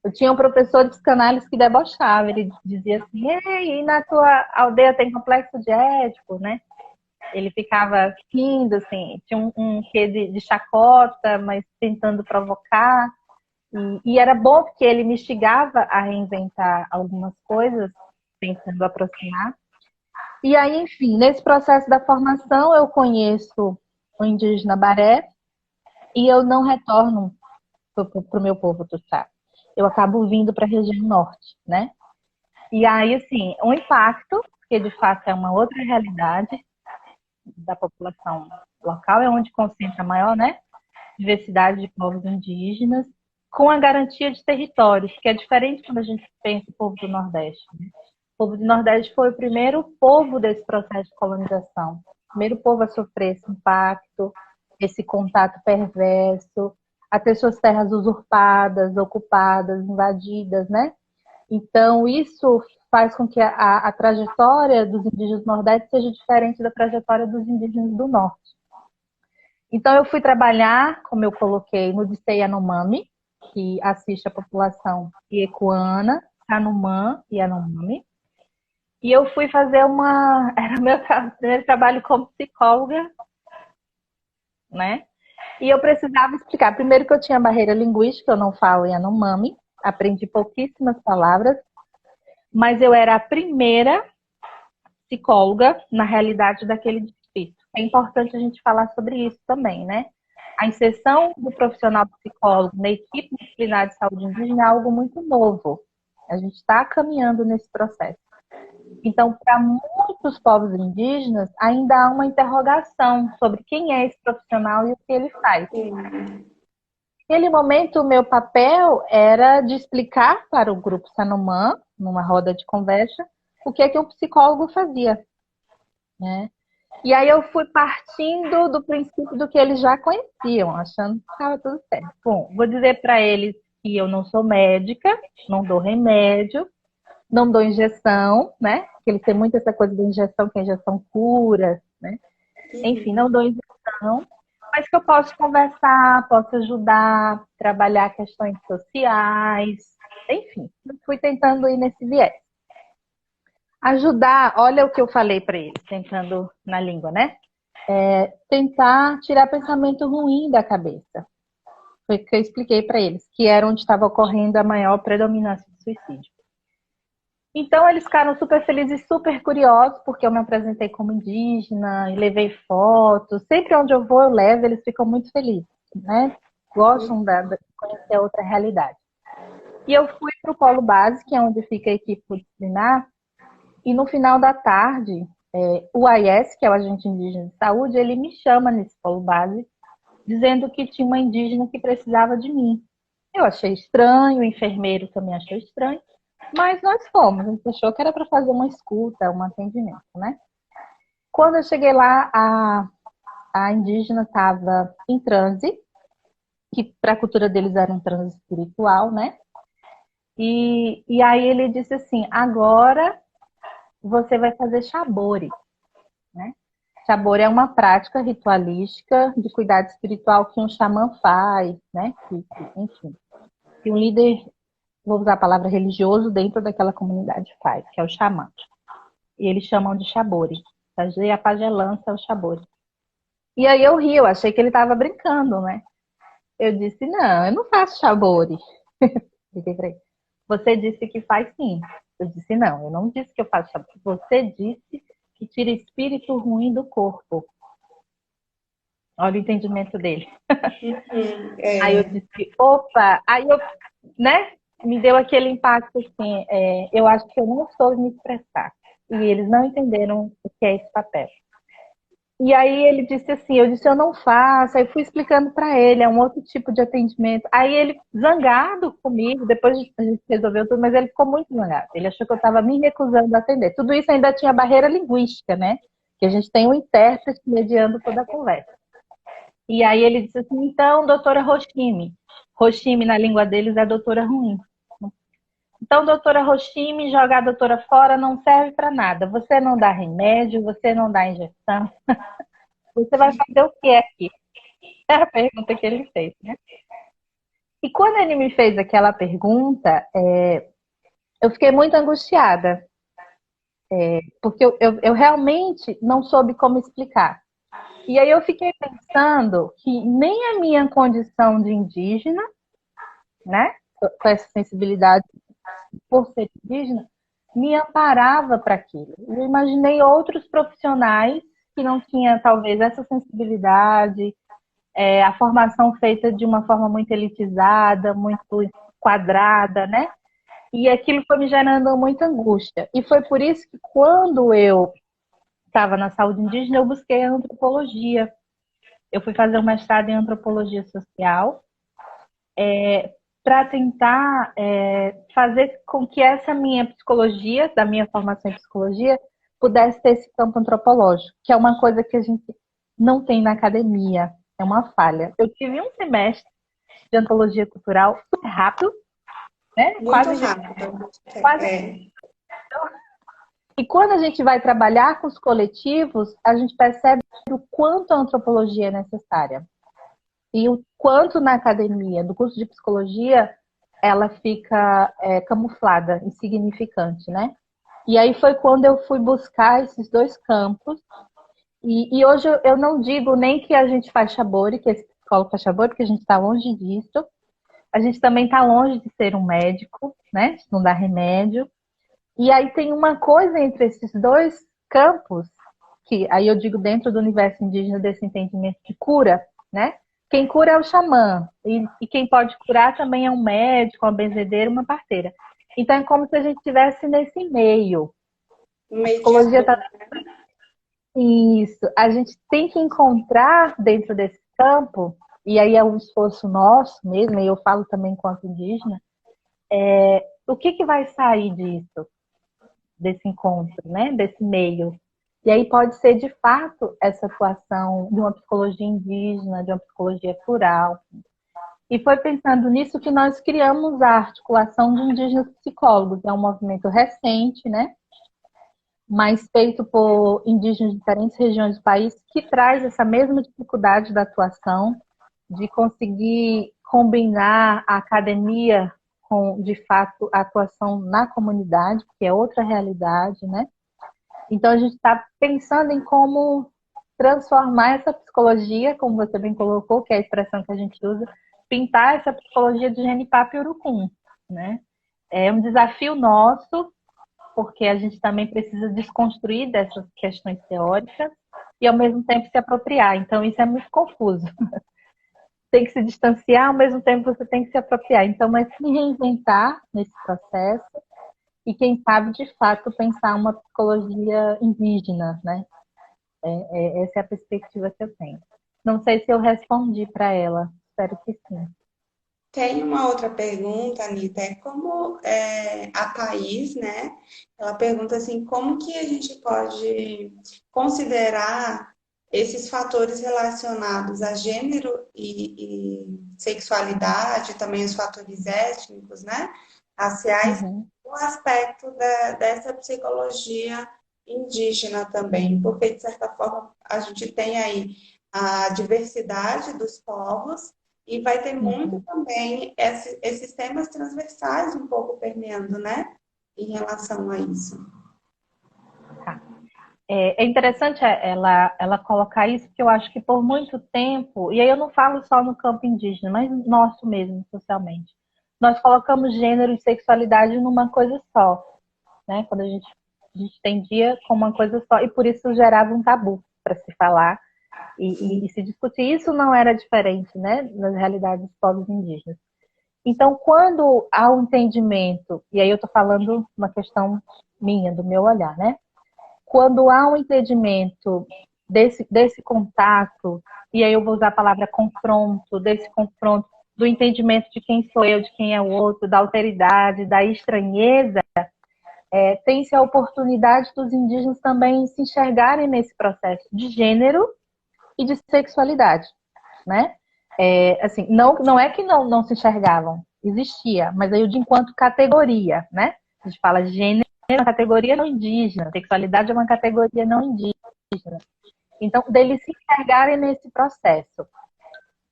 Eu tinha um professor de psicanálise que debochava, ele dizia assim, e na tua aldeia tem complexo de Édipo, né? Ele ficava rindo, assim, tinha um quê de chacota, mas tentando provocar. E era bom porque ele me instigava a reinventar algumas coisas, tentando aproximar. E aí, enfim, nesse processo da formação, eu conheço o indígena Baré e eu não retorno para o meu povo Tuxá. Eu acabo vindo para a região norte, né? E aí, assim, o impacto, que de fato é uma outra realidade da população local, é onde concentra a maior, né, diversidade de povos indígenas, com a garantia de territórios, que é diferente quando a gente pensa o povo do Nordeste. Né? O povo do Nordeste foi o primeiro povo desse processo de colonização, o primeiro povo a sofrer esse impacto, esse contato perverso, a ter suas terras usurpadas, ocupadas, invadidas, né? Então, isso faz com que a trajetória dos indígenas do Nordeste seja diferente da trajetória dos indígenas do Norte. Então, eu fui trabalhar, como eu coloquei, no Dicei Yanomami, que assiste a população iecuana, Tanumã e Yanomami. E eu fui fazer era o meu primeiro trabalho como psicóloga, né? E eu precisava explicar. Primeiro que eu tinha barreira linguística, eu não falo Yanomami, aprendi pouquíssimas palavras. mas eu era a primeira psicóloga na realidade daquele distrito. É importante a gente falar sobre isso também, né? A inserção do profissional psicólogo na equipe disciplinar de saúde indígena é algo muito novo. A gente está caminhando nesse processo. Então, para muitos povos indígenas, ainda há uma interrogação sobre quem é esse profissional e o que ele faz. Naquele momento, o meu papel era de explicar para o grupo Sanomã, numa roda de conversa, o que é que um psicólogo fazia, né? E aí eu fui partindo do princípio do que eles já conheciam, achando que estava tudo certo. Bom, vou dizer para eles que eu não sou médica, não dou remédio, não dou injeção, né? Porque eles têm muito essa coisa da injeção, que a injeção cura, né? Enfim, não dou injeção, mas que eu posso conversar, posso ajudar, trabalhar questões sociais, enfim, fui tentando ir nesse viés. Ajudar, olha o que eu falei para eles, tentando na língua, né? Tentar tirar pensamento ruim da cabeça. Foi o que eu expliquei para eles, que era onde estava ocorrendo a maior predominância de suicídio. Então, eles ficaram super felizes e super curiosos, porque eu me apresentei como indígena e levei fotos. Sempre onde eu vou, eu levo, eles ficam muito felizes, né? Gostam de conhecer a outra realidade. E eu fui para o Polo Base, que é onde fica a equipe disciplinar, e no final da tarde, o AIS, que é o Agente Indígena de Saúde, ele me chama nesse Polo Base, dizendo que tinha uma indígena que precisava de mim. Eu achei estranho, o enfermeiro também achou estranho. Mas nós fomos, a gente achou que era para fazer uma escuta, um atendimento, né? Quando eu cheguei lá, a indígena estava em transe, que para a cultura deles era um transe espiritual, né? E aí ele disse assim, agora você vai fazer chabore, né? Chabore é uma prática ritualística de cuidado espiritual que um xamã faz, né? Enfim, que um líder, vou usar a palavra religioso, dentro daquela comunidade faz, que é o xamã. E eles chamam de chabore. Fazer a pagelança é o chabore. E aí eu ri, eu achei que ele estava brincando, né? Eu disse, não, eu não faço chabore. Você disse que faz sim. Eu disse, não, eu não disse que eu faço chabore. Você disse que tira espírito ruim do corpo. Olha o entendimento dele. Aí eu disse, opa, aí eu, né? Me deu aquele impacto assim, eu acho que eu não soube me expressar. E eles não entenderam o que é esse papel. E aí ele disse assim, eu disse, eu não faço. Aí fui explicando para ele, é um outro tipo de atendimento. Aí ele, zangado comigo, depois a gente resolveu tudo, mas ele ficou muito zangado. Ele achou que eu estava me recusando a atender. Tudo isso ainda tinha barreira linguística, né? Que a gente tem um intérprete mediando toda a conversa. E aí ele disse assim, então, doutora Roshimi. Roshimi, na língua deles, é doutora ruim. Então, doutora Roshimi, jogar a doutora fora não serve para nada. Você não dá remédio, você não dá injeção. Você vai fazer o que aqui? É a pergunta que ele fez, né? E quando ele me fez aquela pergunta, eu fiquei muito angustiada. Porque eu realmente não soube como explicar. E aí eu fiquei pensando que nem a minha condição de indígena, né? Com essa sensibilidade por ser indígena, me amparava para aquilo. Eu imaginei outros profissionais que não tinham, talvez, essa sensibilidade, a formação feita de uma forma muito elitizada, muito quadrada, né? E aquilo foi me gerando muita angústia. E foi por isso que quando eu estava na saúde indígena, eu busquei a antropologia. Eu fui fazer um mestrado em antropologia social, para tentar fazer com que essa minha psicologia, da minha formação em psicologia, pudesse ter esse campo antropológico, que é uma coisa que a gente não tem na academia, é uma falha. Eu tive um semestre de antropologia cultural super rápido, né? Muito rápido. Quase. E quando a gente vai trabalhar com os coletivos, a gente percebe o quanto a antropologia é necessária. E o quanto na academia, do curso de psicologia, ela fica camuflada, insignificante, né? E aí foi quando eu fui buscar esses dois campos. E hoje eu não digo nem que a gente faz chabore, que esse psicólogo faz chabore, porque a gente está longe disso. A gente também está longe de ser um médico, né? Não dá remédio. E aí tem uma coisa entre esses dois campos, que aí eu digo dentro do universo indígena desse entendimento de cura, né? Quem cura é o xamã, e quem pode curar também é um médico, uma benzedeira, uma parteira. Então é como se a gente estivesse nesse meio. Um A psicologia mediador. está isso. A gente tem que encontrar dentro desse campo, e aí é um esforço nosso mesmo, e eu falo também enquanto indígena, o que, que vai sair disso, desse encontro, né? Desse meio. E aí pode ser, de fato, essa atuação de uma psicologia indígena, de uma psicologia plural. E foi pensando nisso que nós criamos a articulação de indígenas psicólogos. É um movimento recente, né? Mas feito por indígenas de diferentes regiões do país, que traz essa mesma dificuldade da atuação, de conseguir combinar a academia com, de fato, a atuação na comunidade, que é outra realidade, né? Então, a gente está pensando em como transformar essa psicologia, como você bem colocou, que é a expressão que a gente usa, pintar essa psicologia de Genipapo e Urucum, né? É um desafio nosso, porque a gente também precisa desconstruir dessas questões teóricas e, ao mesmo tempo, se apropriar. Então, isso é muito confuso. Tem que se distanciar, ao mesmo tempo, você tem que se apropriar. Então, é se reinventar nesse processo e, quem sabe, de fato, pensar uma psicologia indígena, né? Essa é a perspectiva que eu tenho. Não sei se eu respondi para ela. Espero que sim. Tem uma outra pergunta, Anitta, é como a Thaís, né? Ela pergunta assim, como que a gente pode considerar esses fatores relacionados a gênero e sexualidade, também os fatores étnicos, né? Raciais, Uhum. o aspecto dessa psicologia indígena também, porque de certa forma a gente tem aí a diversidade dos povos e vai ter muito Uhum. também esses temas transversais um pouco permeando, né? Em relação a isso. Tá. É interessante ela colocar isso, porque eu acho que por muito tempo, e aí eu não falo só no campo indígena, mas nosso mesmo, socialmente, nós colocamos gênero e sexualidade numa coisa só, né? Quando a gente entendia como uma coisa só, e por isso gerava um tabu para se falar e se discutir. Isso não era diferente, né, nas realidades dos povos indígenas. Então, quando há um entendimento, e aí eu estou falando uma questão minha, do meu olhar, né? Quando há um entendimento desse contato, e aí eu vou usar a palavra confronto, desse confronto, do entendimento de quem sou eu, de quem é o outro, da alteridade, da estranheza, tem-se a oportunidade dos indígenas também se enxergarem nesse processo de gênero e de sexualidade, né? Assim, não é que não se enxergavam, existia, mas aí eu digo enquanto categoria, né? A gente fala gênero é uma categoria não indígena, sexualidade é uma categoria não indígena. Então, deles se enxergarem nesse processo.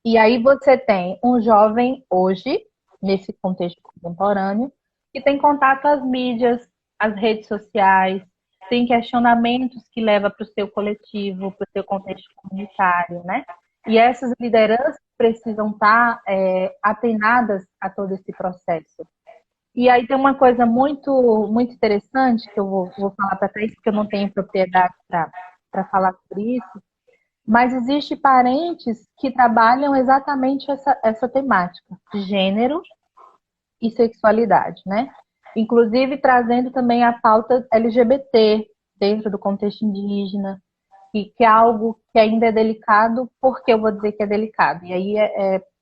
E aí você tem um jovem hoje, nesse contexto contemporâneo, que tem contato às mídias, às redes sociais, tem questionamentos que leva para o seu coletivo, para o seu contexto comunitário, né? E essas lideranças precisam estar atenadas a todo esse processo. E aí tem uma coisa muito interessante que eu vou falar para Thaís, porque eu não tenho propriedade para falar sobre isso, mas existe parentes que trabalham exatamente essa temática de gênero e sexualidade, né? Inclusive trazendo também a pauta LGBT dentro do contexto indígena, que é algo que ainda é delicado, porque eu vou dizer que é delicado. E aí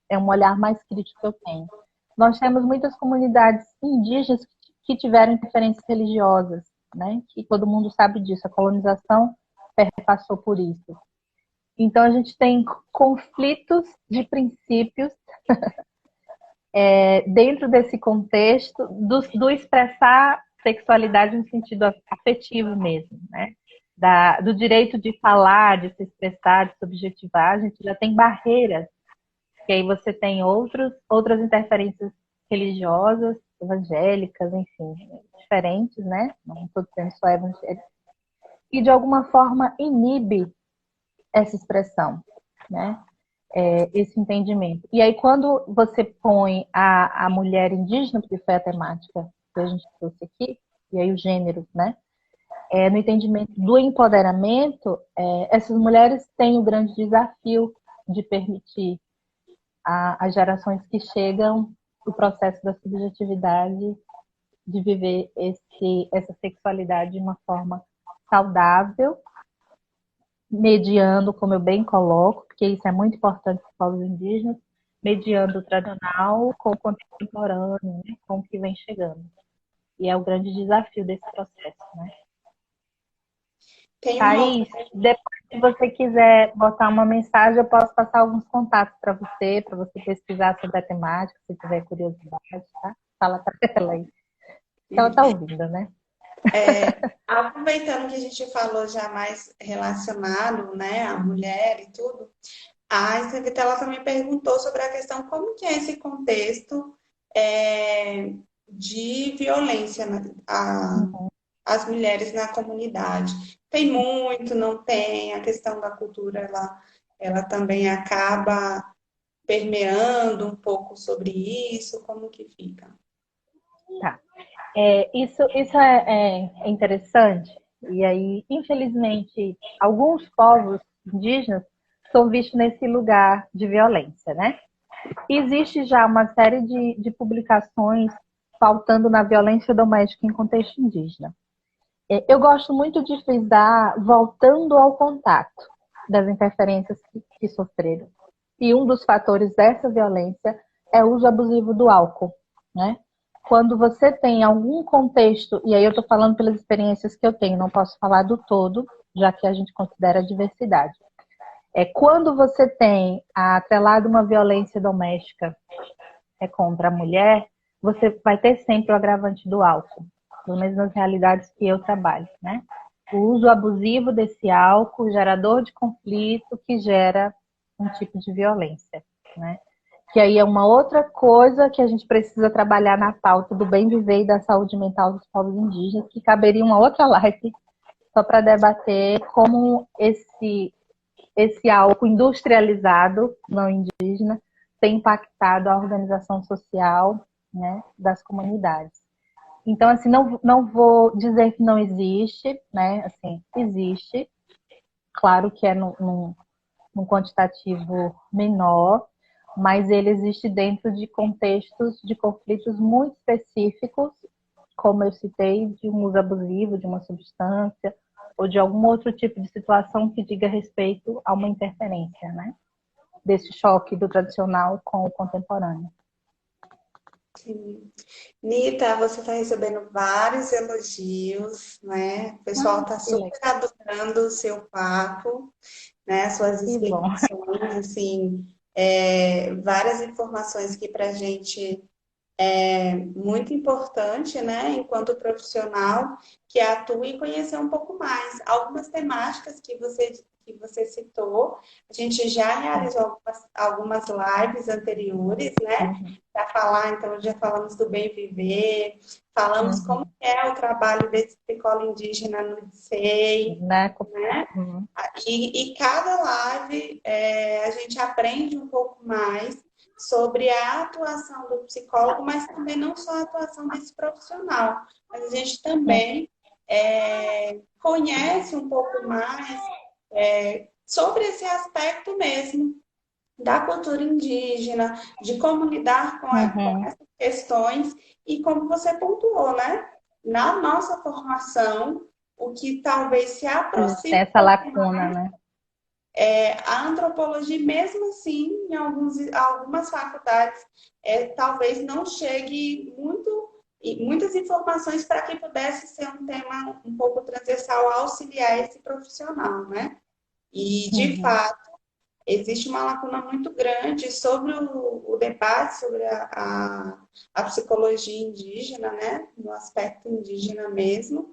é um olhar mais crítico que eu tenho. Nós temos muitas comunidades indígenas que tiveram interferências religiosas, né? Que todo mundo sabe disso, a colonização passou por isso. Então a gente tem conflitos de princípios dentro desse contexto do expressar sexualidade no sentido afetivo mesmo, né? Do direito de falar, de se expressar, de se objetivar, a gente já tem barreiras, que aí você tem outras interferências religiosas, evangélicas, enfim, diferentes, né? Não estou dizendo só evangélicas, e de alguma forma inibe essa expressão, né? Esse entendimento. E aí, quando você põe a mulher indígena, que foi a temática que a gente trouxe aqui, e aí o gênero, né? No entendimento do empoderamento, essas mulheres têm o grande desafio de permitir às gerações que chegam o processo da subjetividade, de viver essa sexualidade de uma forma saudável, mediando, como eu bem coloco, porque isso é muito importante para os povos indígenas, mediando o tradicional com o contemporâneo, né, com o que vem chegando. E é o grande desafio desse processo, né? Tem uma Thaís, outra. depois, se você quiser botar uma mensagem, eu posso passar alguns contatos para você pesquisar sobre a temática, se tiver curiosidade, tá? Fala para ela aí. Ela tá ouvindo, né? Aproveitando que a gente falou já mais relacionado, né, à mulher e tudo, a Estevita, ela também perguntou sobre a questão como que é esse contexto de violência às mulheres na comunidade. Tem muito, não tem, a questão da cultura, ela também acaba permeando um pouco sobre isso, como que fica? Tá. Isso é interessante. E aí, infelizmente, alguns povos indígenas são vistos nesse lugar de violência, né? Existe já uma série de publicações pautando na violência doméstica em contexto indígena. Eu gosto muito de frisar voltando ao contato das interferências que sofreram. E um dos fatores dessa violência é o uso abusivo do álcool, né? Quando você tem algum contexto, e aí eu estou falando pelas experiências que eu tenho, não posso falar do todo, já que a gente considera a diversidade. Quando você tem atrelado uma violência doméstica contra a mulher, você vai ter sempre o agravante do álcool, pelo menos nas realidades que eu trabalho, né? O uso abusivo desse álcool, gerador de conflito, que gera um tipo de violência, né? Que aí é uma outra coisa que a gente precisa trabalhar na pauta do bem viver e da saúde mental dos povos indígenas, que caberia uma outra live só para debater como esse álcool industrializado, não indígena, tem impactado a organização social, né, das comunidades. Então, assim, não vou dizer que não existe, né? Assim, existe. Claro que é num quantitativo menor, mas ele existe dentro de contextos de conflitos muito específicos, como eu citei, de um uso abusivo de uma substância ou de algum outro tipo de situação que diga respeito a uma interferência, né? Desse choque do tradicional com o contemporâneo. Sim. Nita, você está recebendo vários elogios, né? O pessoal está super adorando o seu papo, né? Suas explicações, assim, várias informações aqui para a gente muito importante, né, enquanto profissional que atua e conhecer um pouco mais. Algumas temáticas que você citou, a gente já realizou algumas lives anteriores, né, para falar, então já falamos do bem viver, falamos como é o trabalho desse psicólogo indígena no IDSEI, né? E cada live a gente aprende um pouco mais sobre a atuação do psicólogo, mas também não só a atuação desse profissional, mas a gente também conhece um pouco mais sobre esse aspecto mesmo da cultura indígena, de como lidar com essas questões e como você pontuou, né? Na nossa formação, o que talvez se aproxime essa lacuna, né? A antropologia, mesmo assim, em algumas faculdades, talvez não chegue muitas informações para que pudesse ser um tema um pouco transversal, auxiliar esse profissional, né? E, de fato, existe uma lacuna muito grande sobre o debate sobre a psicologia indígena, né? No aspecto indígena mesmo.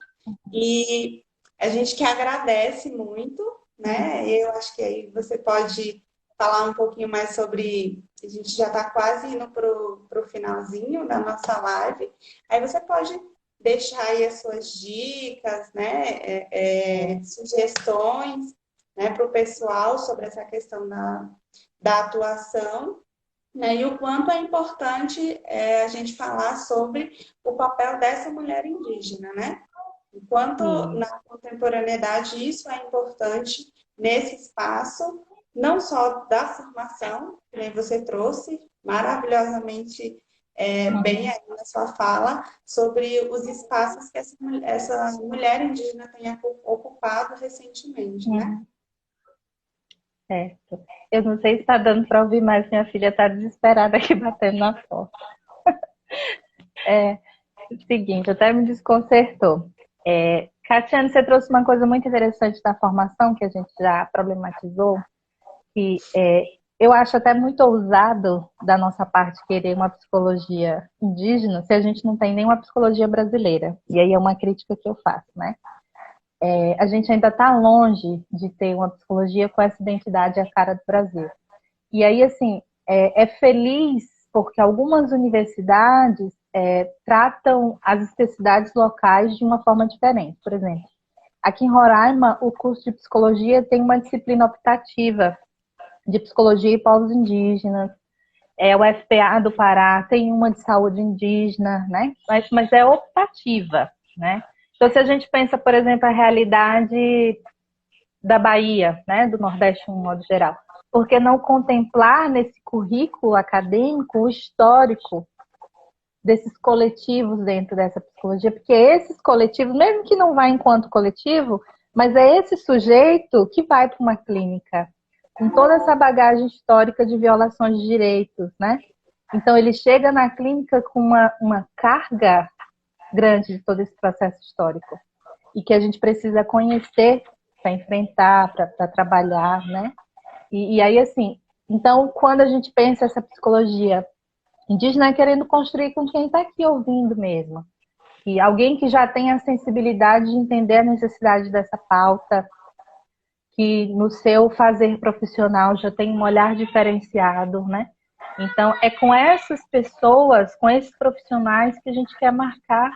E a gente que agradece muito, né? Eu acho que aí você pode falar um pouquinho mais sobre. A gente já está quase indo para o finalzinho da nossa live. Aí você pode deixar aí as suas dicas, né? Sugestões, né? Para o pessoal sobre essa questão da atuação. né? E o quanto é importante a gente falar sobre o papel dessa mulher indígena, né? Enquanto E, na contemporaneidade isso é importante nesse espaço, não só da formação, que nem você trouxe maravilhosamente bem uhum, aí na sua fala, sobre os espaços que essa mulher indígena tem ocupado recentemente, né? uhum, certo. Eu não sei se está dando para ouvir, mas minha filha está desesperada aqui batendo na porta. É o seguinte, até me desconcertou. Catiane, você trouxe uma coisa muito interessante da formação, que a gente já problematizou, que eu acho até muito ousado da nossa parte querer uma psicologia indígena se a gente não tem nenhuma psicologia brasileira. E aí é uma crítica que eu faço, né? A gente ainda está longe de ter uma psicologia com essa identidade à cara do Brasil. E aí, assim, é feliz porque algumas universidades tratam as especificidades locais de uma forma diferente. Por exemplo, aqui em Roraima, o curso de psicologia tem uma disciplina optativa de psicologia e povos indígenas. O FPA do Pará tem uma de saúde indígena, né? Mas é optativa, né? Então, se a gente pensa, por exemplo, a realidade da Bahia, né, do Nordeste, de um modo geral, por que não contemplar nesse currículo acadêmico o histórico desses coletivos dentro dessa psicologia? Porque esses coletivos, mesmo que não vá enquanto coletivo, mas é esse sujeito que vai para uma clínica com toda essa bagagem histórica de violações de direitos, né? Então ele chega na clínica com uma carga grande de todo esse processo histórico e que a gente precisa conhecer para enfrentar, para trabalhar, né? E aí, assim, então, quando a gente pensa essa psicologia indígena, é querendo construir com quem está aqui ouvindo mesmo. E alguém que já tem a sensibilidade de entender a necessidade dessa pauta, que no seu fazer profissional já tem um olhar diferenciado, né? Então, é com essas pessoas, com esses profissionais que a gente quer marcar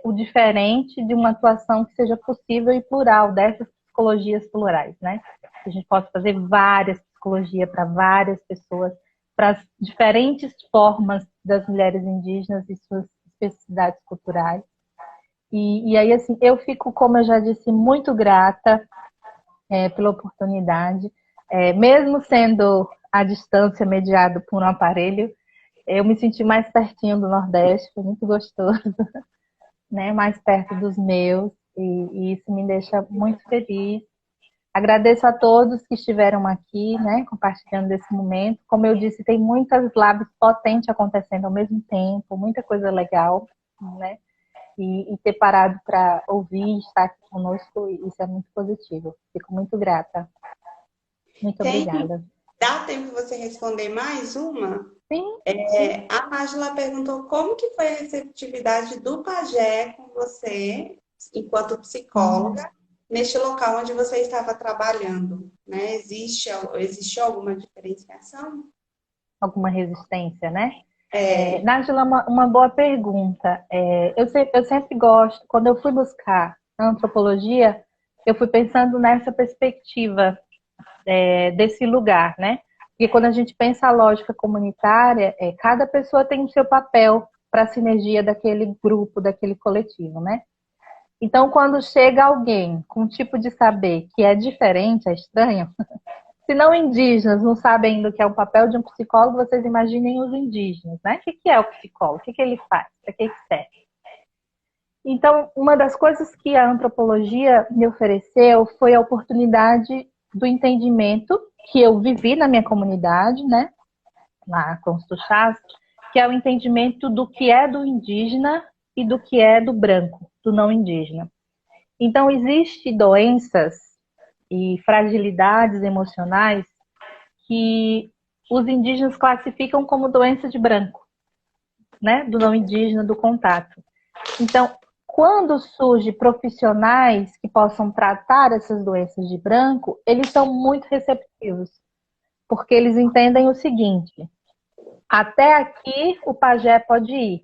o diferente de uma atuação que seja possível e plural, dessas psicologias plurais, né? Que a gente possa fazer várias psicologias para várias pessoas, para as diferentes formas das mulheres indígenas e suas especificidades culturais. E aí, assim, eu fico, como eu já disse, muito grata pela oportunidade. Mesmo sendo à distância, mediado por um aparelho, eu me senti mais pertinho do Nordeste, foi muito gostoso, né? Mais perto dos meus, e isso me deixa muito feliz. Agradeço a todos que estiveram aqui, né, compartilhando desse momento. Como eu disse, tem muitas lives potentes acontecendo ao mesmo tempo, muita coisa legal, né? E ter parado para ouvir, estar aqui conosco, isso é muito positivo. Fico muito grata. Muito Tem, obrigada. dá tempo de você responder mais uma? Sim, sim. A Nájila perguntou como que foi a receptividade do pajé com você, enquanto psicóloga, neste local onde você estava trabalhando, né? Existe alguma diferenciação? Alguma resistência, né? É, Nájila, uma boa pergunta. Eu sempre gosto, quando eu fui buscar a antropologia, eu fui pensando nessa perspectiva desse lugar, né? Porque quando a gente pensa a lógica comunitária, cada pessoa tem o seu papel para a sinergia daquele grupo, daquele coletivo, né? Então, quando chega alguém com um tipo de saber que é diferente, é estranho, se não indígenas não sabem ainda o que é o papel de um psicólogo, vocês imaginem os indígenas, né? O que é o psicólogo? O que ele faz? Para que serve? Então, uma das coisas que a antropologia me ofereceu foi a oportunidade do entendimento que eu vivi na minha comunidade, né? Lá com os Tuxás, que é o entendimento do que é do indígena e do que é do branco, do não indígena. Então, existem doenças e fragilidades emocionais que os indígenas classificam como doença de branco, né? Do não indígena, do contato. Então, quando surgem profissionais que possam tratar essas doenças de branco, eles são muito receptivos, porque eles entendem o seguinte: até aqui o pajé pode ir,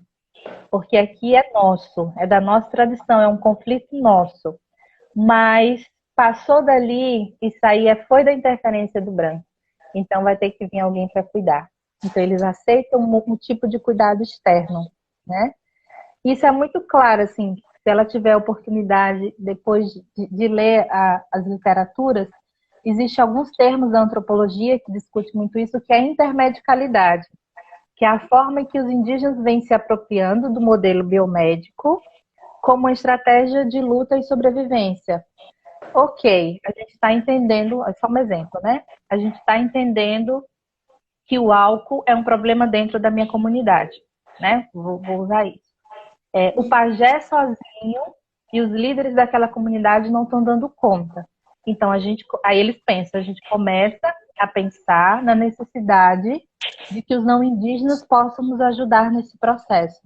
porque aqui é nosso, é da nossa tradição, é um conflito nosso. Mas passou dali, isso aí foi da interferência do branco. Então vai ter que vir alguém para cuidar. Então, eles aceitam um tipo de cuidado externo, né? Isso é muito claro, assim, se ela tiver a oportunidade, depois de ler as literaturas, existem alguns termos da antropologia que discute muito isso, que é a intermedicalidade, que é a forma em que os indígenas vêm se apropriando do modelo biomédico como uma estratégia de luta e sobrevivência. Ok, a gente está entendendo, é só um exemplo, né? A gente está entendendo que o álcool é um problema dentro da minha comunidade, né? Vou usar isso. O pajé sozinho e os líderes daquela comunidade não estão dando conta. Então, aí eles pensam, a gente começa a pensar na necessidade de que os não indígenas possam nos ajudar nesse processo.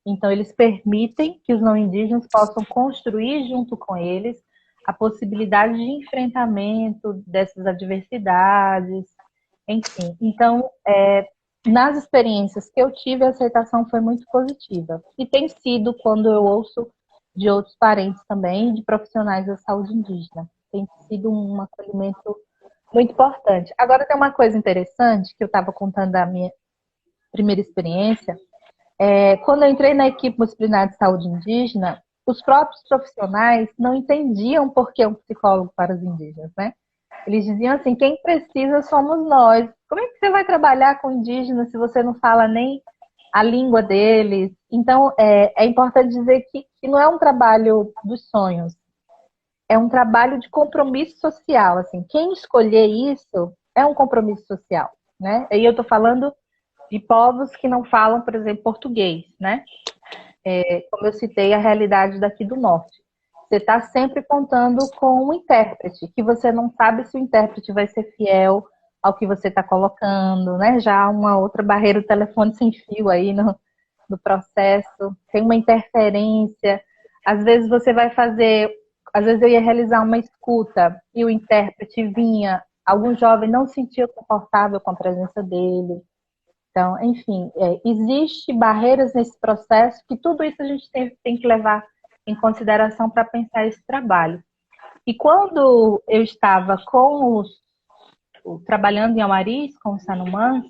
Então, eles permitem que os não indígenas possam construir junto com eles a possibilidade de enfrentamento dessas adversidades, enfim. Então, nas experiências que eu tive, a aceitação foi muito positiva. E tem sido quando eu ouço de outros parentes também, de profissionais da saúde indígena. Tem sido um acolhimento muito importante. Agora, tem uma coisa interessante que eu estava contando da minha primeira experiência. Quando eu entrei na equipe multidisciplinar de saúde indígena, os próprios profissionais não entendiam por que um psicólogo para os indígenas, né? Eles diziam assim, quem precisa somos nós. Como é que você vai trabalhar com indígenas se você não fala nem a língua deles? Então, é importante dizer que não é um trabalho dos sonhos, é um trabalho de compromisso social. Assim, quem escolher isso é um compromisso social, né? E eu estou falando de povos que não falam, por exemplo, português, né? Como eu citei, a realidade daqui do norte. Você está sempre contando com um intérprete, que você não sabe se o intérprete vai ser fiel ao que você está colocando, né? Já há uma outra barreira, o telefone sem fio aí no processo, tem uma interferência. Às vezes às vezes eu ia realizar uma escuta e o intérprete vinha, algum jovem não se sentia confortável com a presença dele. Então, enfim, existe barreiras nesse processo que tudo isso a gente tem que levar em consideração para pensar esse trabalho. E quando eu estava trabalhando em Amaris, com os Sanumãs,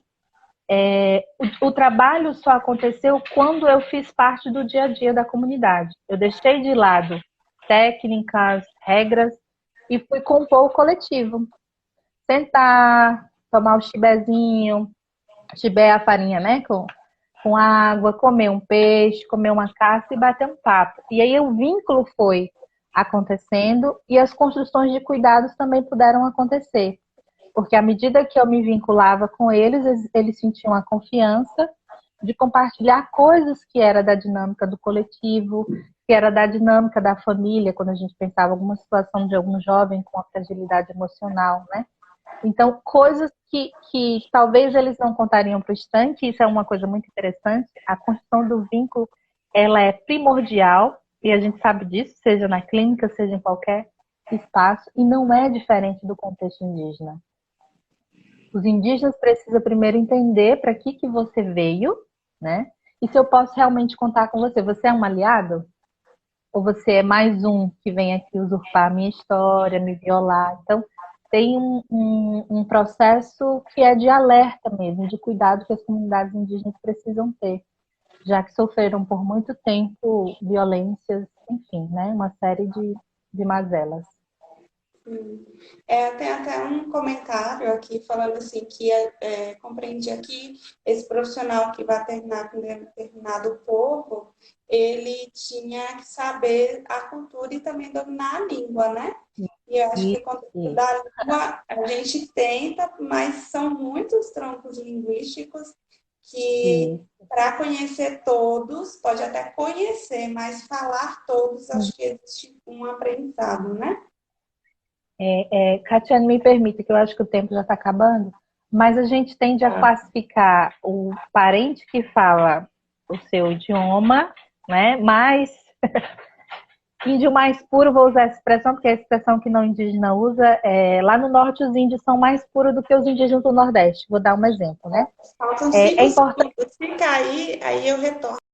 o trabalho só aconteceu quando eu fiz parte do dia a dia da comunidade. Eu deixei de lado técnicas, regras e fui compor o coletivo. Sentar, tomar o chibezinho, chibé é a farinha, né? Com água, comer um peixe, comer uma caça e bater um papo. E aí o vínculo foi acontecendo e as construções de cuidados também puderam acontecer. Porque à medida que eu me vinculava com eles sentiam a confiança de compartilhar coisas que era da dinâmica do coletivo, que era da dinâmica da família, quando a gente pensava em alguma situação de algum jovem com a fragilidade emocional, né? Então, coisas que talvez eles não contariam para o estanque, isso é uma coisa muito interessante, a construção do vínculo, ela é primordial, e a gente sabe disso, seja na clínica, seja em qualquer espaço, e não é diferente do contexto indígena. Os indígenas precisam primeiro entender para que você veio, né? E se eu posso realmente contar com você. Você é um aliado? Ou você é mais um que vem aqui usurpar a minha história, me violar? Então, tem um processo que é de alerta mesmo, de cuidado que as comunidades indígenas precisam ter, já que sofreram por muito tempo violências, enfim, né? Uma série de mazelas. Tem até um comentário aqui falando assim que compreendi aqui esse profissional que vai terminar com determinado povo, ele tinha que saber a cultura e também dominar a língua, né? E eu acho que quando da língua a gente tenta, mas são muitos troncos linguísticos que para conhecer todos, pode até conhecer, mas falar todos, acho que existe um aprendizado, né? Catiane, me permita, que eu acho que o tempo já está acabando, mas a gente tende a classificar o parente que fala o seu idioma, né, mais índio mais puro, vou usar essa expressão, porque é a expressão que não indígena usa, lá no norte os índios são mais puros do que os indígenas do nordeste, vou dar um exemplo, né? Faltam 5 segundos, fica aí eu retorno.